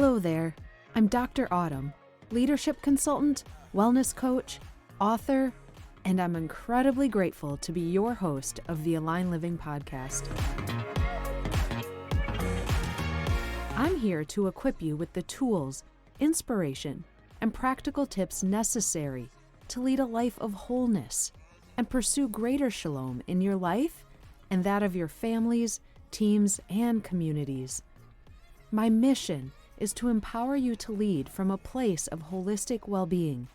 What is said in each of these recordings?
Hello there. I'm Dr. Autumn, leadership consultant, wellness coach, author, and I'm incredibly grateful to be your host of the Align Living podcast. I'm here to equip you with the tools, inspiration, and practical tips necessary to lead a life of wholeness and pursue greater shalom in your life and that of your families, teams, and communities. My mission is to empower you to lead from a place of holistic well-being.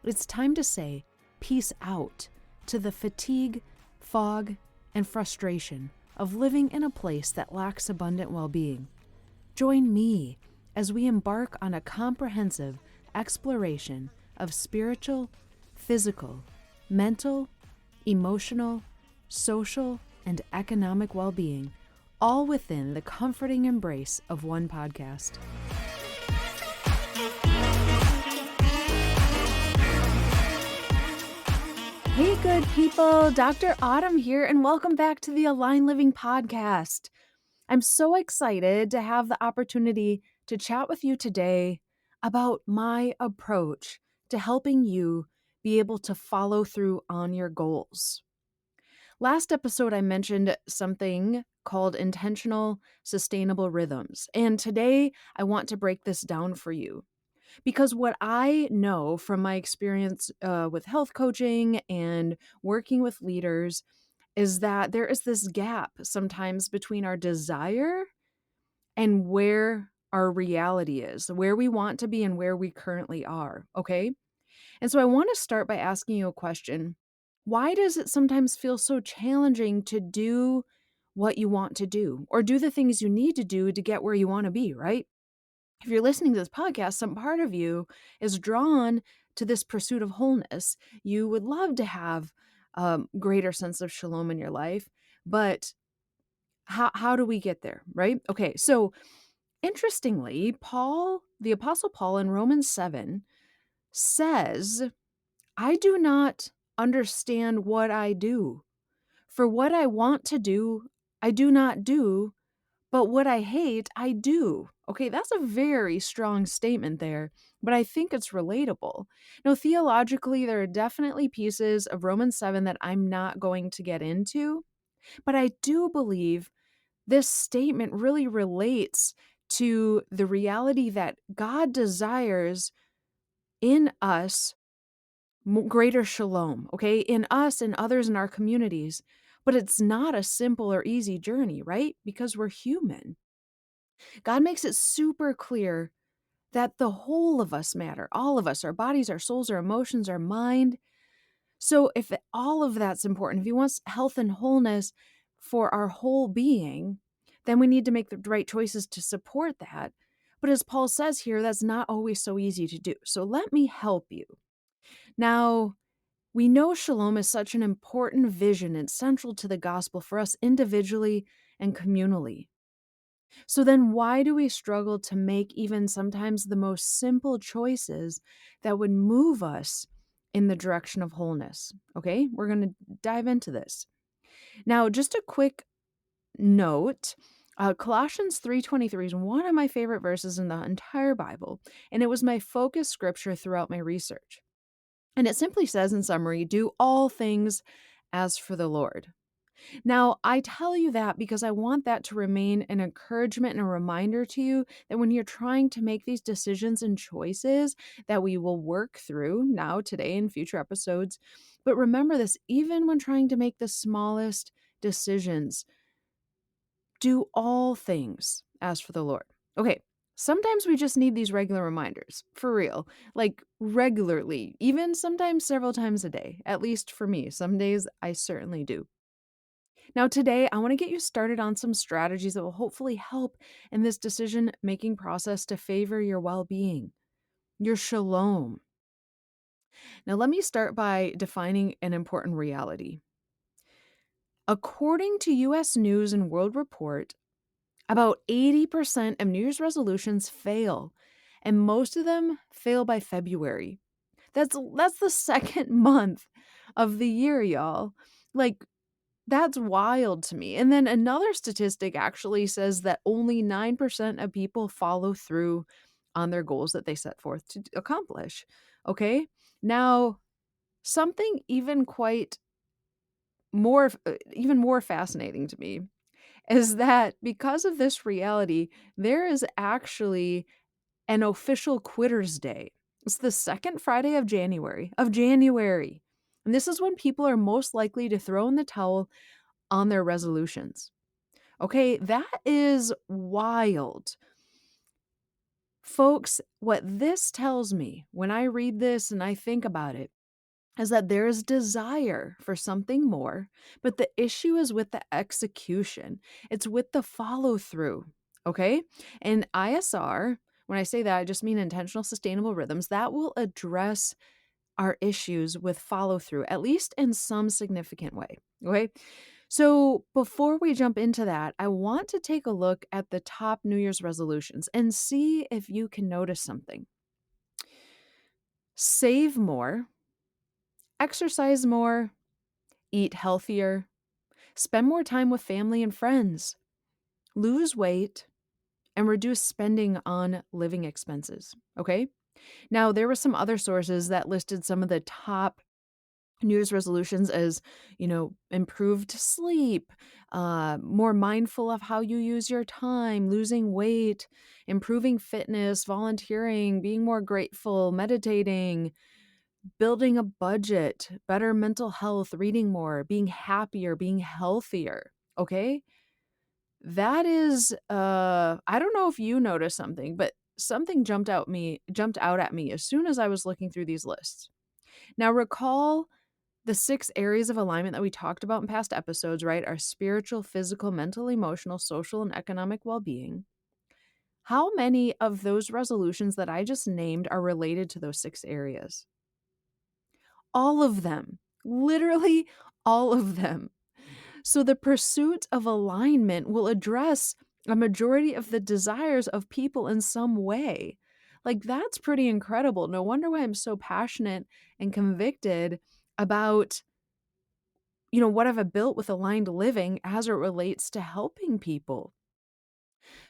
It's time to say peace out to the fatigue, fog, and frustration of living in a place that lacks abundant well-being. Join me as we embark on a comprehensive exploration of spiritual, physical, mental, emotional, social, and economic well-being, all within the comforting embrace of one podcast. Hey, good people, Dr. Autumn here, and welcome back to the Align Living podcast. I'm so excited to have the opportunity to chat with you today about my approach to helping you be able to follow through on your goals. Last episode, I mentioned something called intentional, sustainable rhythms. And today, I want to break this down for you. Because what I know from my experience with health coaching and working with leaders is that there is this gap sometimes between our desire and where our reality is, where we want to be and where we currently are, okay? And so I want to start by asking you a question. Why does it sometimes feel so challenging to do what you want to do or do the things you need to do to get where you want to be, right? If you're listening to this podcast, some part of you is drawn to this pursuit of wholeness. You would love to have a greater sense of shalom in your life, but how do we get there, right? Okay, so interestingly, the Apostle Paul in Romans 7 says, I do not understand what I do. For what I want to do, I do not do, but what I hate, I do. Okay, that's a very strong statement there, but I think it's relatable. Now, theologically, there are definitely pieces of Romans 7 that I'm not going to get into, but I do believe this statement really relates to the reality that God desires in us greater shalom, okay, in us and others in our communities. But it's not a simple or easy journey, right? Because we're human. God makes it super clear that the whole of us matter, all of us, our bodies, our souls, our emotions, our mind. So if all of that's important, if He wants health and wholeness for our whole being, then we need to make the right choices to support that. But as Paul says here, that's not always so easy to do. So let me help you. Now, we know shalom is such an important vision and central to the gospel for us individually and communally. So then why do we struggle to make even sometimes the most simple choices that would move us in the direction of wholeness? Okay, we're going to dive into this. Now, just a quick note, Colossians 3:23 is one of my favorite verses in the entire Bible, and it was my focus scripture throughout my research. And it simply says in summary, do all things as for the Lord. Now, I tell you that because I want that to remain an encouragement and a reminder to you that when you're trying to make these decisions and choices that we will work through now, today, and future episodes, but remember this, even when trying to make the smallest decisions, do all things as for the Lord. Okay, sometimes we just need these regular reminders, for real, like regularly, even sometimes several times a day, at least for me. Some days I certainly do. Now, today, I want to get you started on some strategies that will hopefully help in this decision-making process to favor your well-being, your shalom. Now, let me start by defining an important reality. According to U.S. News and World Report, about 80% of New Year's resolutions fail, and most of them fail by February. That's the second month of the year, y'all. Like, That's wild to me. And then another statistic actually says that only 9% of people follow through on their goals that they set forth to accomplish. Okay. Now, something even more fascinating to me is that because of this reality, there is actually an official Quitters Day. It's the second Friday of January. And this is when people are most likely to throw in the towel on their resolutions. Okay, that is wild. Folks, what this tells me when I read this and I think about it is that there is desire for something more, but the issue is with the execution. It's with the follow through. Okay. And ISR, when I say that, I just mean intentional sustainable rhythms that will address our issues with follow through, at least in some significant way. Okay. So before we jump into that, I want to take a look at the top New Year's resolutions and see if you can notice something. Save more, exercise more, eat healthier, spend more time with family and friends, lose weight, and reduce spending on living expenses. Okay. Now, there were some other sources that listed some of the top New Year's resolutions as, improved sleep, more mindful of how you use your time, losing weight, improving fitness, volunteering, being more grateful, meditating, building a budget, better mental health, reading more, being happier, being healthier. Okay. That is, I don't know if you noticed something, but something jumped out at me as soon as I was looking through these lists. Now, recall the 6 areas of alignment that we talked about in past episodes, right? Our spiritual, physical, mental, emotional, social, and economic well being. How many of those resolutions that I just named are related to those 6 areas? All of them. Literally all of them. So the pursuit of alignment will address a majority of the desires of people in some way. Like, that's pretty incredible. No wonder why I'm so passionate and convicted about what have I built with aligned living as it relates to helping people.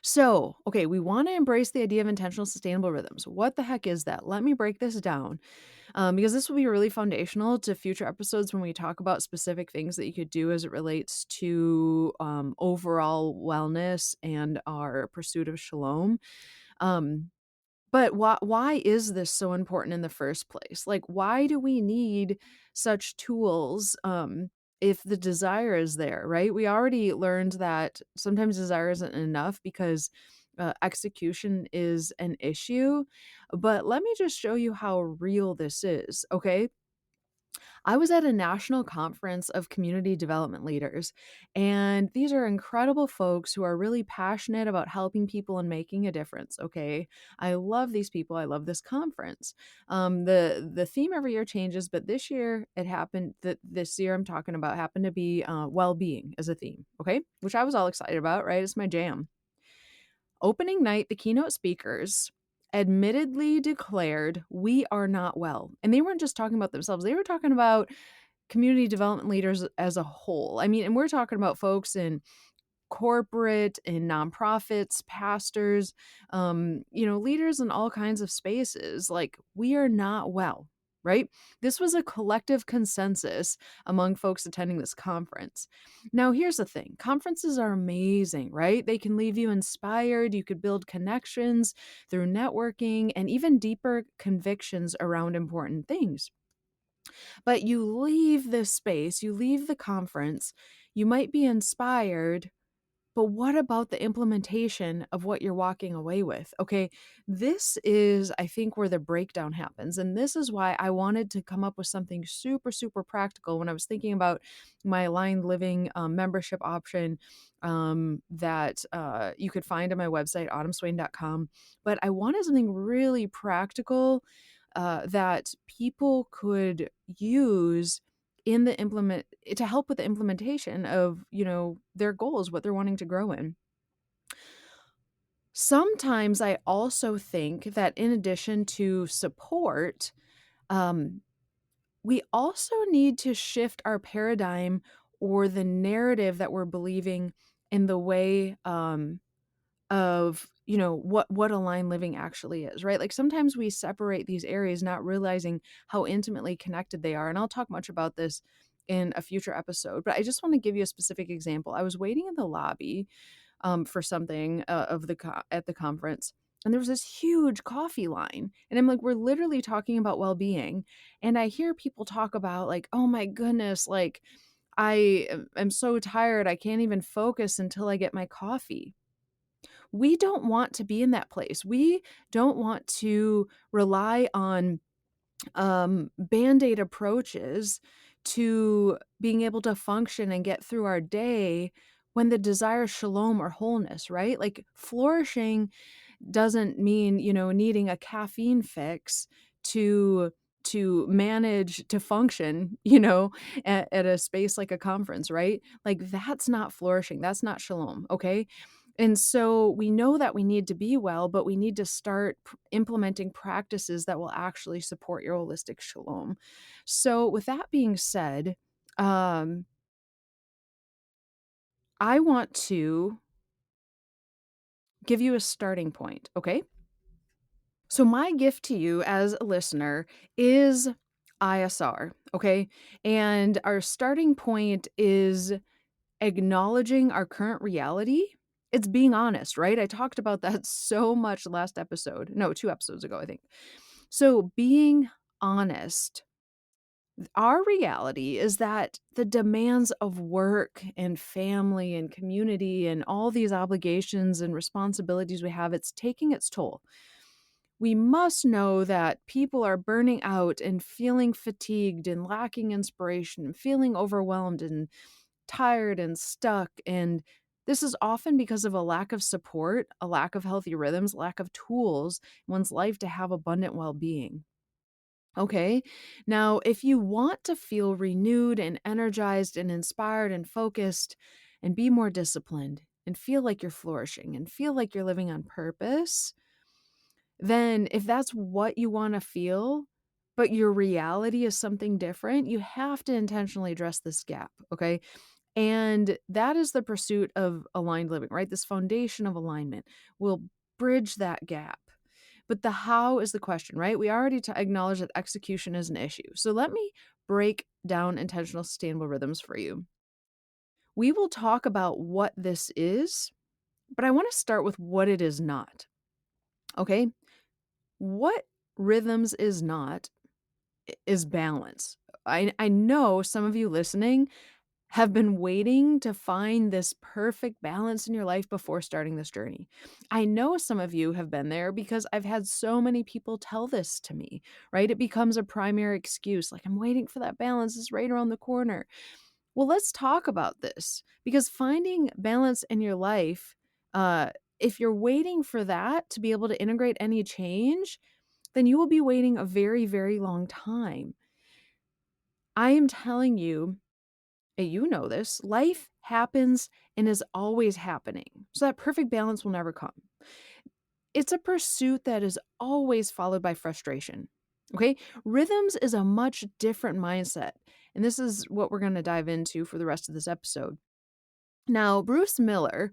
So, okay, we want to embrace the idea of intentional sustainable rhythms. What the heck is that? Let me break this down, because this will be really foundational to future episodes when we talk about specific things that you could do as it relates to overall wellness and our pursuit of shalom. Um, but why is this so important in the first place? Like, why do we need such tools, if the desire is there, right? We already learned that sometimes desire isn't enough because execution is an issue. But let me just show you how real this is, okay? I was at a national conference of community development leaders, and these are incredible folks who are really passionate about helping people and making a difference. Okay, I love these people. I love this conference. The theme every year changes, but this year it happened that this year I'm talking about happened to be well being as a theme. Okay, which I was all excited about. Right, it's my jam. Opening night, the keynote speakers admittedly declared, "We are not well." And they weren't just talking about themselves, they were talking about community development leaders as a whole. I mean, and we're talking about folks in corporate and nonprofits, pastors, leaders in all kinds of spaces. Like, we are not well, right? This was a collective consensus among folks attending this conference. Now, here's the thing. Conferences are amazing, right? They can leave you inspired. You could build connections through networking and even deeper convictions around important things. But you leave this space, you leave the conference, you might be inspired, but what about the implementation of what you're walking away with? Okay, this is, I think, where the breakdown happens. And this is why I wanted to come up with something super, super practical when I was thinking about my aligned living membership option that you could find on my website, autumnswain.com. But I wanted something really practical that people could use in the implement to help with the implementation of their goals, what they're wanting to grow in. Sometimes I also think that in addition to support, we also need to shift our paradigm or the narrative that we're believing in the way of, what aligned living actually is, right? Like sometimes we separate these areas, not realizing how intimately connected they are. And I'll talk much about this in a future episode, but I just want to give you a specific example. I was waiting in the lobby for something at the conference. And there was this huge coffee line. And I'm like, we're literally talking about well-being. And I hear people talk about like, oh my goodness, like am so tired. I can't even focus until I get my coffee. We don't want to be in that place. We don't want to rely on band-aid approaches to being able to function and get through our day when the desire is shalom or wholeness, right? Like flourishing doesn't mean, needing a caffeine fix to manage to function, at a space like a conference, right? Like that's not flourishing. That's not shalom, okay? And so we know that we need to be well, but we need to start implementing practices that will actually support your holistic shalom. So with that being said, um I want to give you a starting point, okay? So my gift to you as a listener is ISR, okay? And our starting point is acknowledging our current reality. It's being honest, right? I talked about that so much last episode. No, 2 episodes ago, I think. So being honest, our reality is that the demands of work and family and community and all these obligations and responsibilities we have, it's taking its toll. We must know that people are burning out and feeling fatigued and lacking inspiration and feeling overwhelmed and tired and stuck. And this is often because of a lack of support, a lack of healthy rhythms, lack of tools in one's life to have abundant well being. Okay. Now, if you want to feel renewed and energized and inspired and focused and be more disciplined and feel like you're flourishing and feel like you're living on purpose, then if that's what you want to feel, but your reality is something different, you have to intentionally address this gap. Okay. And that is the pursuit of aligned living, right? This foundation of alignment will bridge that gap. But the how is the question, right? We already acknowledge that execution is an issue. So let me break down intentional sustainable rhythms for you. We will talk about what this is, but I want to start with what it is not. Okay? What rhythms is not is balance. I know some of you listening have been waiting to find this perfect balance in your life before starting this journey. I know some of you have been there because I've had so many people tell this to me, right? It becomes a primary excuse. Like, I'm waiting for that balance. It's right around the corner. Well, let's talk about this because finding balance in your life, if you're waiting for that to be able to integrate any change, then you will be waiting a very, very long time. I am telling you, you know this, life happens and is always happening. So that perfect balance will never come. It's a pursuit that is always followed by frustration. Okay? Rhythms is a much different mindset. And this is what we're going to dive into for the rest of this episode. Now, Bruce Miller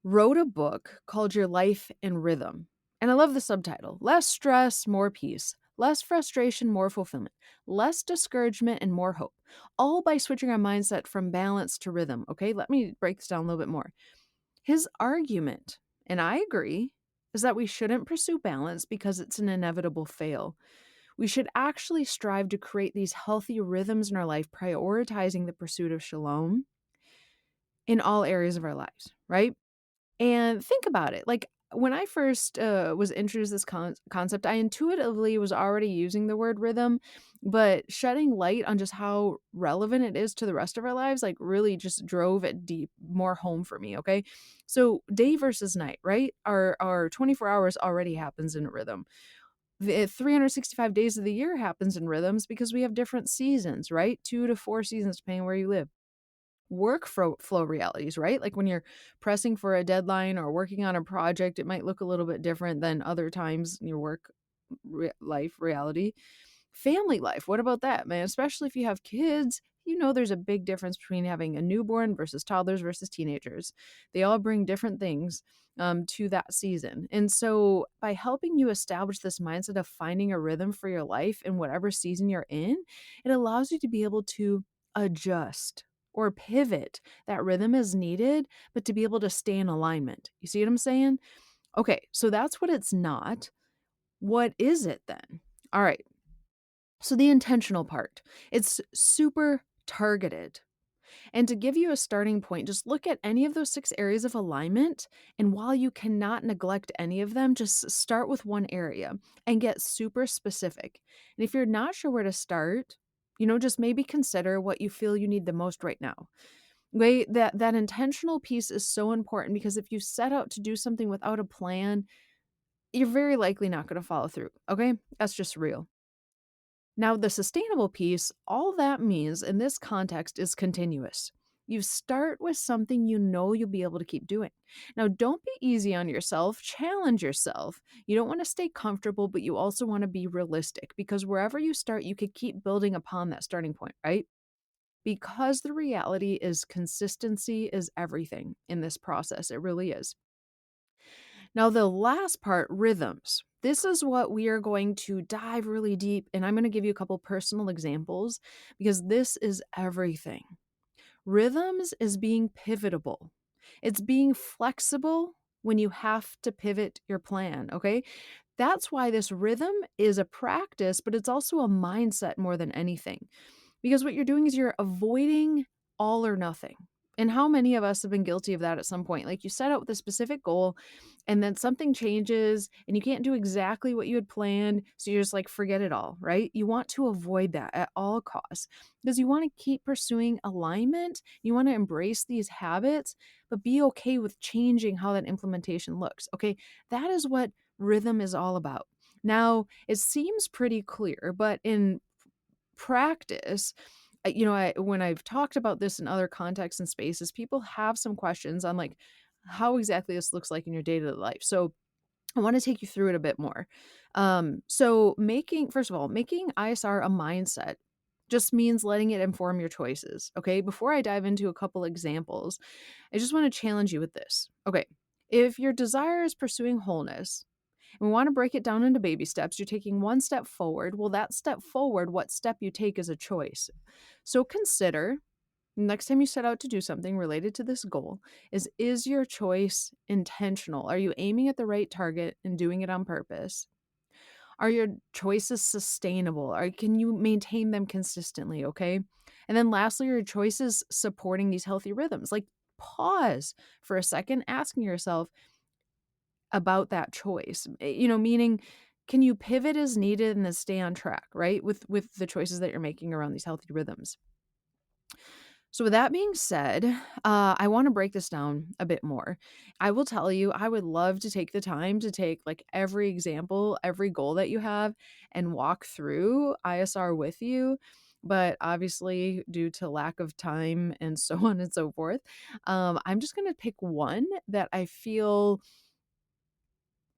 wrote a book called Your Life in Rhythm. And I love the subtitle: Less Stress, More Peace. Less frustration, more fulfillment. Less discouragement, and more hope. All by switching our mindset from balance to rhythm. Okay, let me break this down a little bit more. His argument, and I agree, is that we shouldn't pursue balance because it's an inevitable fail. We should actually strive to create these healthy rhythms in our life, prioritizing the pursuit of shalom in all areas of our lives, right? And think about it. Like when I first was introduced to this concept, I intuitively was already using the word rhythm, but shedding light on just how relevant it is to the rest of our lives, like really just drove it deep more home for me. Okay. So day versus night, right? Our 24 hours already happens in a rhythm. The 365 days of the year happens in rhythms because we have different seasons, right? 2 to 4 seasons, depending where you live. Flow realities, right? Like when you're pressing for a deadline or working on a project, it might look a little bit different than other times in your work life reality. Family life, what about that, man? Especially if you have kids, there's a big difference between having a newborn versus toddlers versus teenagers. They all bring different things to that season. And so, by helping you establish this mindset of finding a rhythm for your life in whatever season you're in, it allows you to be able to adjust or pivot that rhythm as needed, but to be able to stay in alignment. You see what I'm saying? Okay, so that's what it's not. What is it then? All right. So the intentional part, it's super targeted. And to give you a starting point, just look at any of those 6 areas of alignment. And while you cannot neglect any of them, just start with one area and get super specific. And if you're not sure where to start, just maybe consider what you feel you need the most right now. Okay, that intentional piece is so important because if you set out to do something without a plan, you're very likely not going to follow through. Okay, that's just real. Now, the sustainable piece, all that means in this context is continuous. You start with something you know you'll be able to keep doing. Now, don't be easy on yourself, challenge yourself. You don't want to stay comfortable, but you also want to be realistic because wherever you start, you could keep building upon that starting point, right? Because the reality is consistency is everything in this process. It really is. Now, the last part, rhythms. This is what we are going to dive really deep, and I'm going to give you a couple personal examples because this is everything. Rhythms is being pivotable, it's being flexible when you have to pivot your plan, okay? That's why this rhythm is a practice, but it's also a mindset more than anything. Because what you're doing is you're avoiding all or nothing. And how many of us have been guilty of that at some point? Like you set out with a specific goal and then something changes and you can't do exactly what you had planned. So you're just like, forget it all, right? You want to avoid that at all costs because you want to keep pursuing alignment. You want to embrace these habits, but be okay with changing how that implementation looks. Okay. That is what rhythm is all about. Now, it seems pretty clear, but in practice, when I've talked about this in other contexts and spaces, people have some questions on like how exactly this looks like in your day-to-day life. So I want to take you through it a bit more. So first of all, making ISR a mindset just means letting it inform your choices. Okay. Before I dive into a couple examples, I just want to challenge you with this. Okay. If your desire is pursuing wholeness, and we want to break it down into baby steps. You're taking one step forward. Well, that step forward, what step you take is a choice. So consider next time you set out to do something related to this goal is your choice intentional? Are you aiming at the right target and doing it on purpose? Are your choices sustainable? Can you maintain them consistently, okay? And then lastly, are your choices supporting these healthy rhythms? Like pause for a second, asking yourself, about that choice. Meaning can you pivot as needed and then stay on track, right? With the choices that you're making around these healthy rhythms. So with that being said, I want to break this down a bit more. I will tell you, I would love to take the time to take like every example, every goal that you have and walk through ISR with you. But obviously, due to lack of time and so on and so forth, I'm just going to pick one that I feel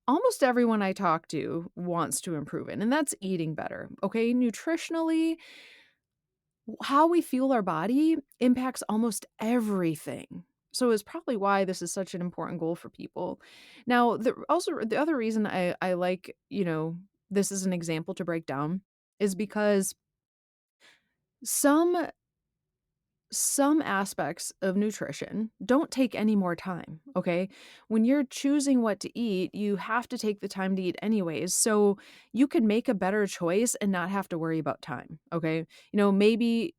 almost everyone I talk to wants to improve in, and that's eating better. Okay. Nutritionally, how we fuel our body impacts almost everything. So it's probably why this is such an important goal for people. Now, the other reason I like, this is an example to break down is because some some aspects of nutrition don't take any more time, okay? When you're choosing what to eat, you have to take the time to eat anyways. So you can make a better choice and not have to worry about time, okay? Maybe,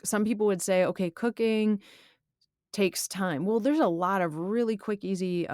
some people would say, okay, cooking takes time. Well, there's a lot of really quick, easy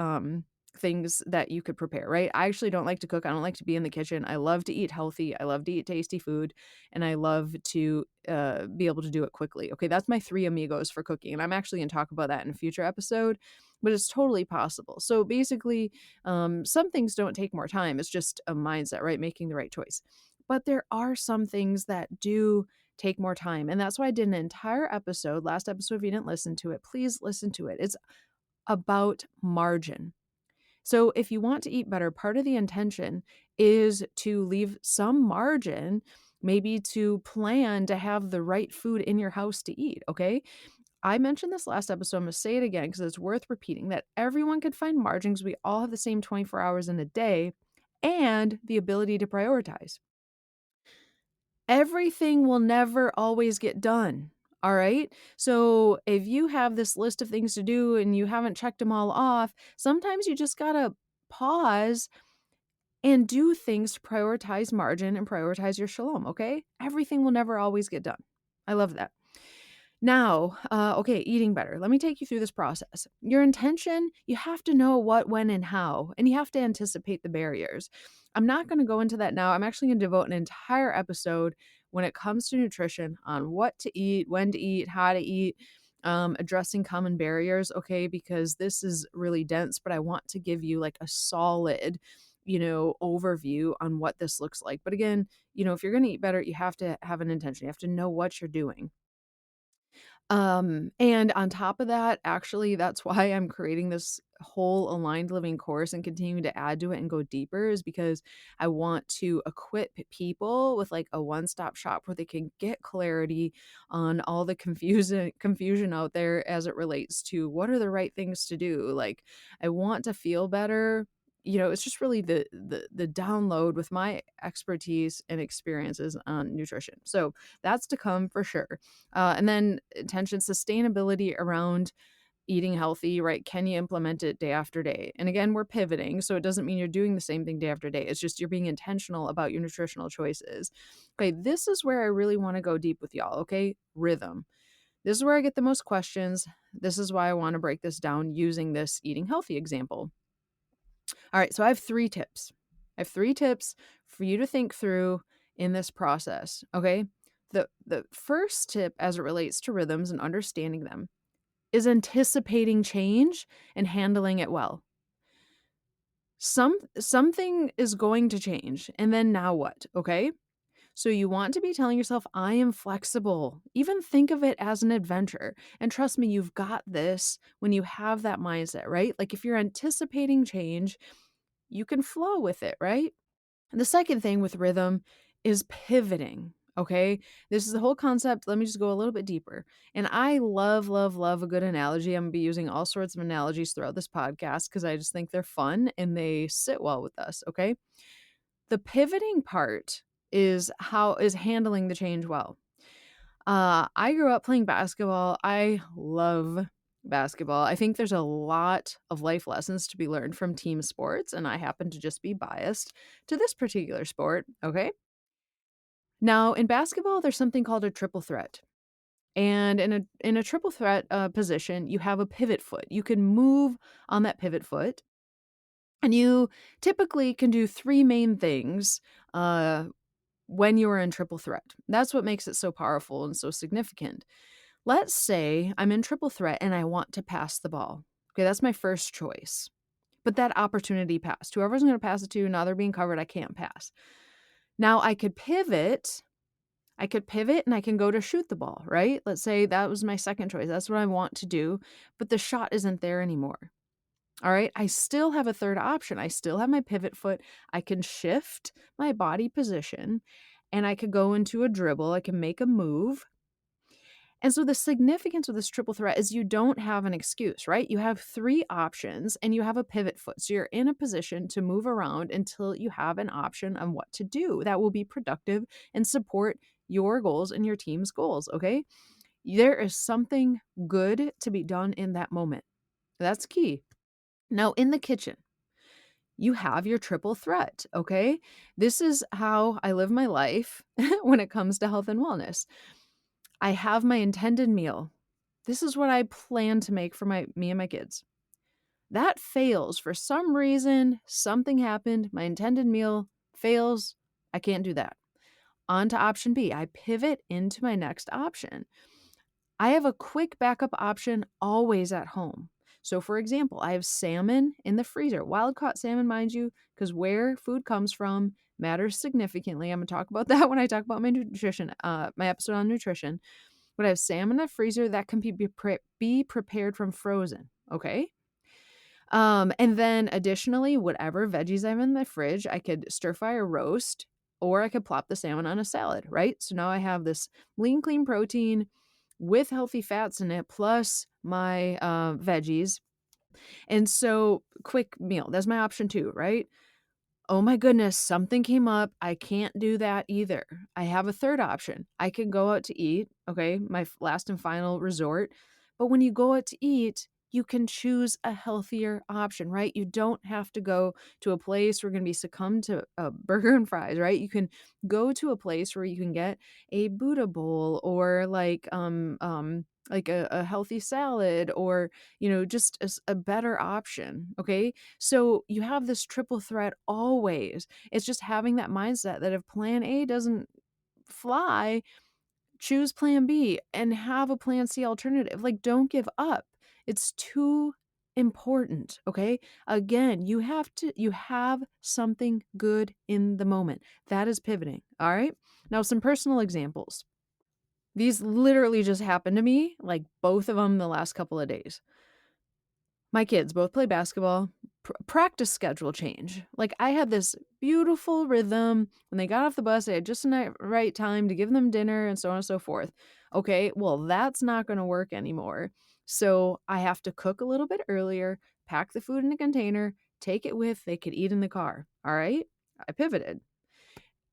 things that you could prepare, right? I actually don't like to cook. I don't like to be in the kitchen. I love to eat healthy. I love to eat tasty food, and I love to be able to do it quickly. Okay, that's my three amigos for cooking, and I'm actually going to talk about that in a future episode. But it's totally possible. So basically, some things don't take more time. It's just a mindset, right? Making the right choice. But there are some things that do take more time. And that's why I did an entire episode, last episode, if you didn't listen to it, please listen to it. It's about margin. So if you want to eat better, part of the intention is to leave some margin maybe to plan to have the right food in your house to eat, okay? I mentioned this last episode. I'm going to say it again because it's worth repeating that everyone could find margin because we all have the same 24 hours in a day and the ability to prioritize. Everything will never always get done. All right. So if you have this list of things to do and you haven't checked them all off, sometimes you just got to pause and do things to prioritize margin and prioritize your shalom. Okay. Everything will never always get done. I love that. Now, okay, eating better. Let me take you through this process. Your intention, you have to know what, when, and how, and you have to anticipate the barriers. I'm not going to go into that now. I'm actually going to devote an entire episode when it comes to nutrition on what to eat, when to eat, how to eat, addressing common barriers, okay, because this is really dense, but I want to give you like a solid, overview on what this looks like. But again, if you're going to eat better, you have to have an intention. You have to know what you're doing. And on top of that, actually, that's why I'm creating this whole aligned living course and continuing to add to it and go deeper is because I want to equip people with like a one-stop shop where they can get clarity on all the confusion out there as it relates to what are the right things to do. Like I want to feel better. It's just really the download with my expertise and experiences on nutrition. So that's to come for sure. And then attention sustainability around eating healthy, right? Can you implement it day after day? And again, we're pivoting. So it doesn't mean you're doing the same thing day after day. It's just you're being intentional about your nutritional choices. Okay, this is where I really want to go deep with y'all. Okay, rhythm. This is where I get the most questions. This is why I want to break this down using this eating healthy example. All right, so I have 3 tips. I have 3 tips for you to think through in this process, okay? The first tip as it relates to rhythms and understanding them is anticipating change and handling it well. Something is going to change, and then now what, okay? So you want to be telling yourself, I am flexible. Even think of it as an adventure. And trust me, you've got this when you have that mindset, right? Like if you're anticipating change, you can flow with it, right? And the second thing with rhythm is pivoting. Okay. This is the whole concept. Let me just go a little bit deeper. And I love, love, love a good analogy. I'm going to be using all sorts of analogies throughout this podcast because I just think they're fun and they sit well with us. Okay. The pivoting part is handling the change well. I grew up playing basketball. I love basketball. I think there's a lot of life lessons to be learned from team sports, and I happen to just be biased to this particular sport. Okay. Now, in basketball, there's something called a triple threat. And in a triple threat position, you have a pivot foot. You can move on that pivot foot, and you typically can do 3 main things when you are in triple threat. That's what makes it so powerful and so significant. Let's say I'm in triple threat and I want to pass the ball. Okay, that's my first choice. But that opportunity passed. Whoever's going to pass it to, now they're being covered, I can't pass. Now I could pivot. And I can go to shoot the ball, right? Let's say that was my second choice. That's what I want to do, but the shot isn't there anymore. All right, I still have a third option. I still have my pivot foot. I can shift my body position and I could go into a dribble. I can make a move. And so the significance of this triple threat is you don't have an excuse, right? You have 3 options and you have a pivot foot. So you're in a position to move around until you have an option on what to do that will be productive and support your goals and your team's goals, okay? There is something good to be done in that moment. That's key. Now, in the kitchen, you have your triple threat, okay? This is how I live my life when it comes to health and wellness. I have my intended meal. This is what I plan to make for me and my kids. That fails for some reason, something happened, my intended meal fails. I can't do that. On to option B. I pivot into my next option. I have a quick backup option always at home. So, for example, I have salmon in the freezer, wild caught salmon, mind you, because where food comes from matters significantly. I'm going to talk about that when I talk about my nutrition, my episode on nutrition. But I have salmon in the freezer that can be prepared from frozen. Okay. And then additionally, whatever veggies I have in the fridge, I could stir fry or roast or I could plop the salmon on a salad, right? So now I have this lean, clean protein with healthy fats in it, plus my veggies. And so, quick meal, that's my option two, right? Oh my goodness, something came up. I can't do that either. I have a third option. I can go out to eat, okay, my last and final resort. But when you go out to eat, you can choose a healthier option, right? You don't have to go to a place where you're going to be succumbed to a burger and fries, right? You can go to a place where you can get a Buddha bowl or like a healthy salad or just a better option, okay? So you have this triple threat always. It's just having that mindset that if plan A doesn't fly, choose plan B and have a plan C alternative. Like, don't give up. It's too important, okay? Again, you have something good in the moment. That is pivoting, all right? Now, some personal examples. These literally just happened to me, like both of them the last couple of days. My kids both play basketball. Practice schedule change. Like, I had this beautiful rhythm. When they got off the bus, I had just the right time to give them dinner and so on and so forth. Okay, well, that's not going to work anymore. So I have to cook a little bit earlier, pack the food in a container, take it with. They could eat in the car. All right, I pivoted.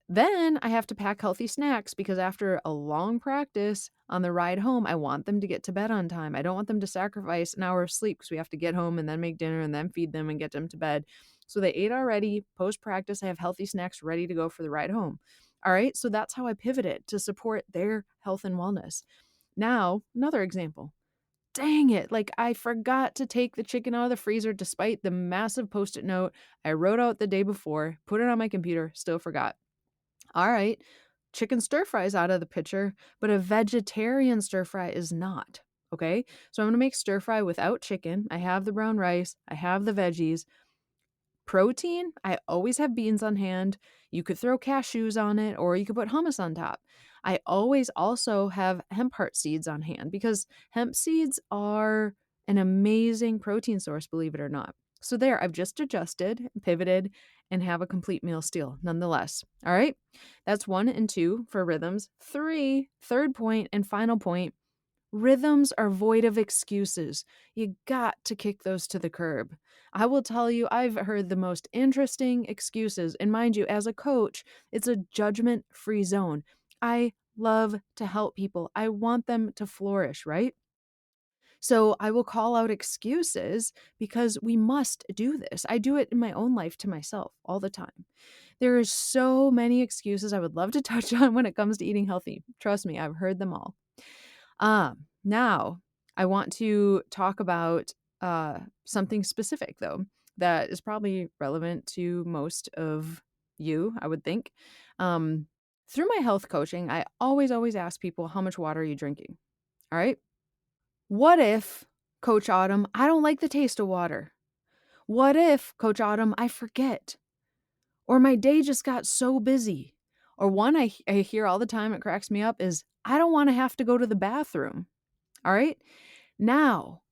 Then I have to pack healthy snacks because after a long practice on the ride home, I want them to get to bed on time. I don't want them to sacrifice an hour of sleep because we have to get home and then make dinner and then feed them and get them to bed. So they ate already. Post practice, I have healthy snacks ready to go for the ride home. All right. So that's how I pivoted to support their health and wellness. Now, another example. Dang it. Like, I forgot to take the chicken out of the freezer despite the massive post it note I wrote out the day before, put it on my computer, still forgot. All right, chicken stir fry is out of the picture, but a vegetarian stir fry is not. Okay, so I'm gonna make stir fry without chicken. I have the brown rice, I have the veggies. Protein, I always have beans on hand. You could throw cashews on it or you could put hummus on top. I always also have hemp heart seeds on hand because hemp seeds are an amazing protein source, believe it or not. So there, I've just adjusted, pivoted, and have a complete meal still, nonetheless. All right, that's 1 and 2 for rhythms. 3, third point and final point. Rhythms are void of excuses. You got to kick those to the curb. I will tell you, I've heard the most interesting excuses. And mind you, as a coach, it's a judgment free zone. I love to help people, I want them to flourish, right? So I will call out excuses because we must do this. I do it in my own life to myself all the time. There are so many excuses I would love to touch on when it comes to eating healthy. Trust me, I've heard them all. Now I want to talk about something specific, though, that is probably relevant to most of you, I would think. Through my health coaching, I always ask people, how much water are you drinking? All right. What if, Coach Autumn, I don't like the taste of water? What if, Coach Autumn, I forget? Or my day just got so busy? Or one I hear all the time, it cracks me up, is I don't want to have to go to the bathroom. All right. Now,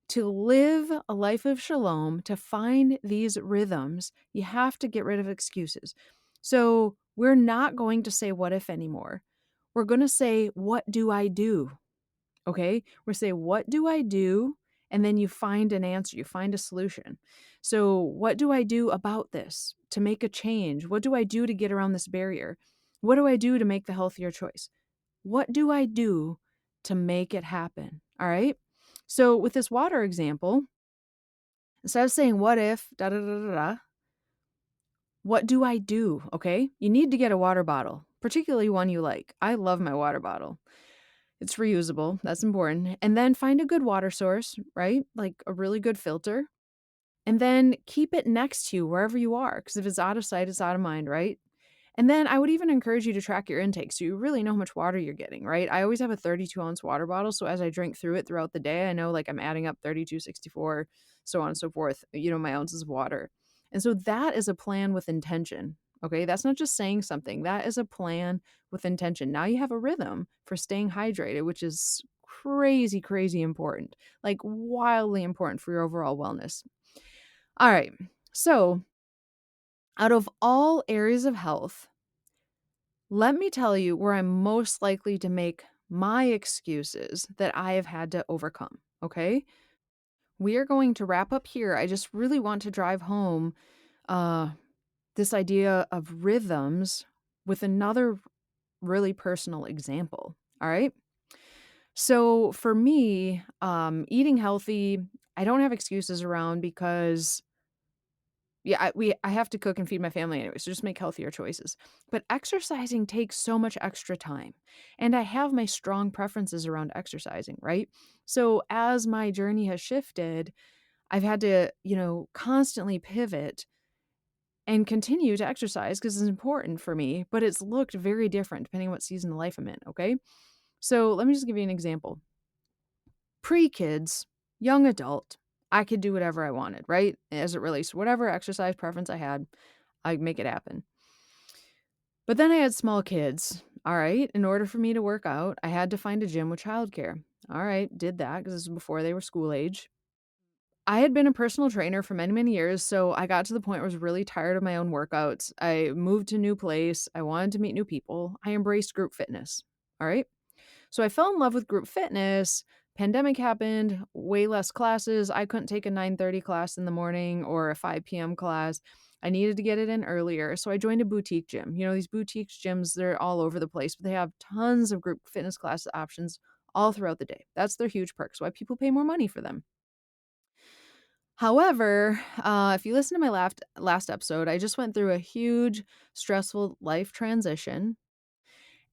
to live a life of shalom, to find these rhythms, you have to get rid of excuses. So we're not going to say what if anymore. We're going to say, what do I do? Okay. We're say, what do I do? And then you find an answer, you find a solution. So, what do I do about this to make a change? What do I do to get around this barrier? What do I do to make the healthier choice? What do I do to make it happen? All right. So with this water example, instead of saying what if, da da da da da, what do I do? Okay. You need to get a water bottle, particularly one you like. I love my water bottle. It's reusable. That's important. And then find a good water source, right? Like a really good filter. And then keep it next to you wherever you are. Because if it's out of sight, it's out of mind, right? And then I would even encourage you to track your intake so you really know how much water you're getting, right? I always have a 32-ounce water bottle. So as I drink through it throughout the day, I know like I'm adding up 32, 64, so on and so forth, my ounces of water. And so that is a plan with intention. Okay. That's not just saying something, that is a plan with intention. Now you have a rhythm for staying hydrated, which is crazy, crazy important, like wildly important for your overall wellness. All right. So, out of all areas of health, Let me tell you where I'm most likely to make my excuses that I have had to overcome, okay? We are going to wrap up here. I just really want to drive home uh, this idea of rhythms with another really personal example, all right? So for me, eating healthy, I don't have excuses around because yeah, I have to cook and feed my family anyway, so just make healthier choices. But exercising takes so much extra time. And I have my strong preferences around exercising, right? So as my journey has shifted, I've had to, constantly pivot and continue to exercise because it's important for me, but it's looked very different depending on what season of life I'm in, okay? So let me just give you an example. Pre-kids, young adult, I could do whatever I wanted, right? As it relates to whatever exercise preference I had, I'd make it happen. But then I had small kids. All right. In order for me to work out, I had to find a gym with childcare. All right. Did that because this was before they were school age. I had been a personal trainer for many, many years. So I got to the point where I was really tired of my own workouts. I moved to a new place. I wanted to meet new people. I embraced group fitness. All right. So I fell in love with group fitness. Pandemic happened, way less classes. I couldn't take a 9:30 class in the morning or a 5 p.m. class. I needed to get it in earlier. So I joined a boutique gym. These boutique gyms, they're all over the place, but they have tons of group fitness class options all throughout the day. That's their huge perks, why people pay more money for them. However, if you listen to my last episode, I just went through a huge stressful life transition.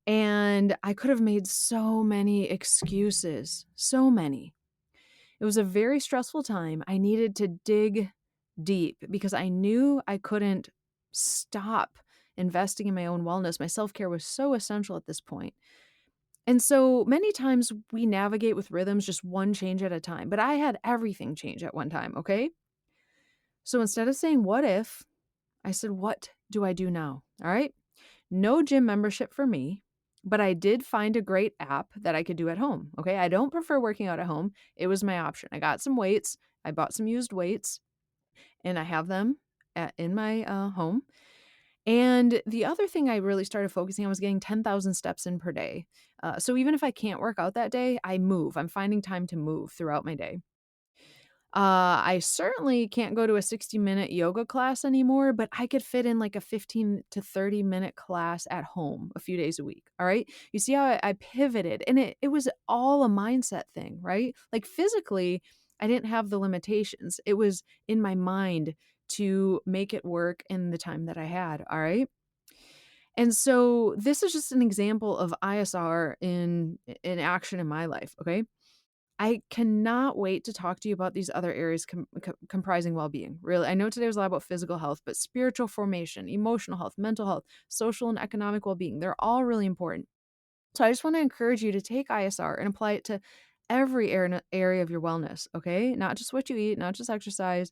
And I could have made so many excuses, so many. It was a very stressful time. I needed to dig deep because I knew I couldn't stop investing in my own wellness. My self care was so essential at this point. And so many times we navigate with rhythms just one change at a time, but I had everything change at one time, okay? So instead of saying, what if, I said, what do I do now? All right. No gym membership for me, but I did find a great app that I could do at home. Okay. I don't prefer working out at home. It was my option. I got some weights. I bought some used weights and I have them in my home. And the other thing I really started focusing on was getting 10,000 steps in per day. So even if I can't work out that day, I move. I'm finding time to move throughout my day. I certainly can't go to a 60-minute yoga class anymore, but I could fit in like a 15 to 30-minute class at home a few days a week. All right. You see how I pivoted and it was all a mindset thing, right? Like physically, I didn't have the limitations. It was in my mind to make it work in the time that I had. All right. And so this is just an example of ISR in action in my life. Okay. I cannot wait to talk to you about these other areas comprising well-being. Really, I know today was a lot about physical health, but spiritual formation, emotional health, mental health, social and economic well-being, they're all really important. So I just want to encourage you to take ISR and apply it to every area of your wellness, okay? Not just what you eat, not just exercise.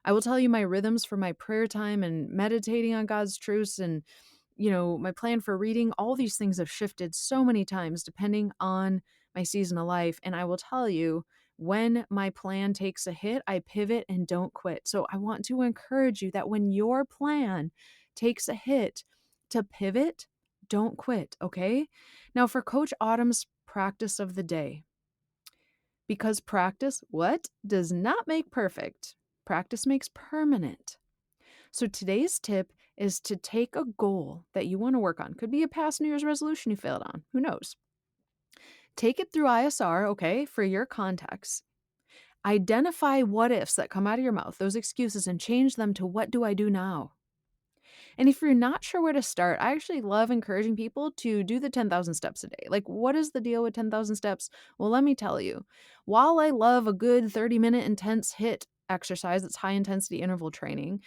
I will tell you my rhythms for my prayer time and meditating on God's truths and my plan for reading, all these things have shifted so many times depending on my season of life. And I will tell you, when my plan takes a hit, I pivot and don't quit. So I want to encourage you that when your plan takes a hit, to pivot, don't quit, okay? Now, for Coach Autumn's practice of the day, because practice, what? Does not make perfect. Practice makes permanent. So today's tip is to take a goal that you want to work on. Could be a past New Year's resolution you failed on. Who knows? Take it through ISR, okay, for your context. Identify what ifs that come out of your mouth, those excuses, and change them to what do I do now? And if you're not sure where to start, I actually love encouraging people to do the 10,000 steps a day. Like, what is the deal with 10,000 steps? Well, let me tell you. While I love a good 30-minute intense HIIT exercise, that's high intensity interval training,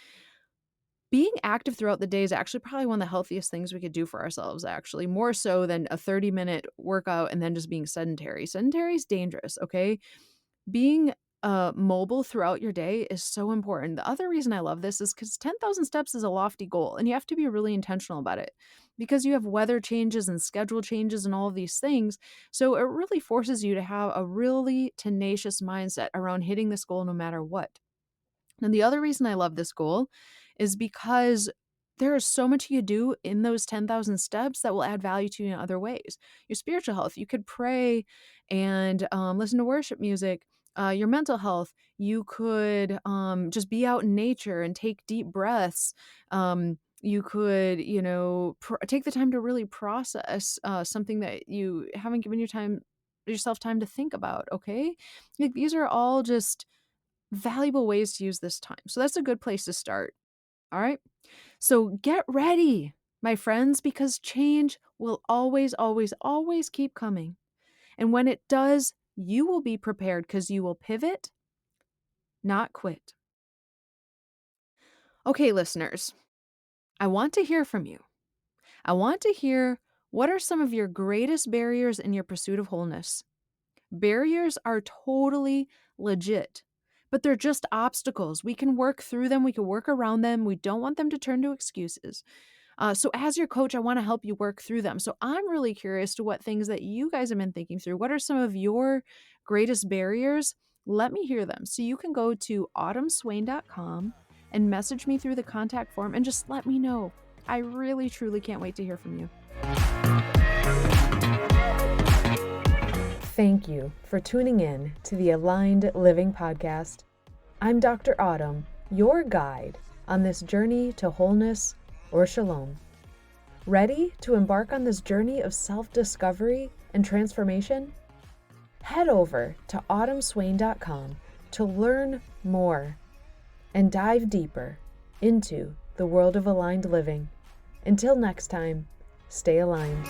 being active throughout the day is actually probably one of the healthiest things we could do for ourselves, actually, more so than a 30-minute workout and then just being sedentary. Sedentary is dangerous, okay? Being mobile throughout your day is so important. The other reason I love this is because 10,000 steps is a lofty goal, and you have to be really intentional about it because you have weather changes and schedule changes and all of these things. So it really forces you to have a really tenacious mindset around hitting this goal no matter what. And the other reason I love this goal is because there is so much you do in those 10,000 steps that will add value to you in other ways. Your spiritual health, you could pray and listen to worship music. Your mental health, you could just be out in nature and take deep breaths. You could, take the time to really process something that you haven't given yourself time to think about. Okay, like, these are all just valuable ways to use this time. So that's a good place to start. All right. So get ready, my friends, because change will always, always, always keep coming. And when it does, you will be prepared because you will pivot, not quit. Okay, listeners, I want to hear from you. I want to hear, what are some of your greatest barriers in your pursuit of wholeness? Barriers are totally legit, but they're just obstacles. We can work through them. We can work around them. We don't want them to turn to excuses. So as your coach, I want to help you work through them. So I'm really curious to what things that you guys have been thinking through. What are some of your greatest barriers? Let me hear them. So you can go to autumnswain.com and message me through the contact form and just let me know. I really, truly can't wait to hear from you. Thank you for tuning in to the Aligned Living Podcast. I'm Dr. Autumn, your guide on this journey to wholeness or shalom. Ready to embark on this journey of self-discovery and transformation? Head over to autumnswain.com to learn more and dive deeper into the world of aligned living. Until next time, stay aligned.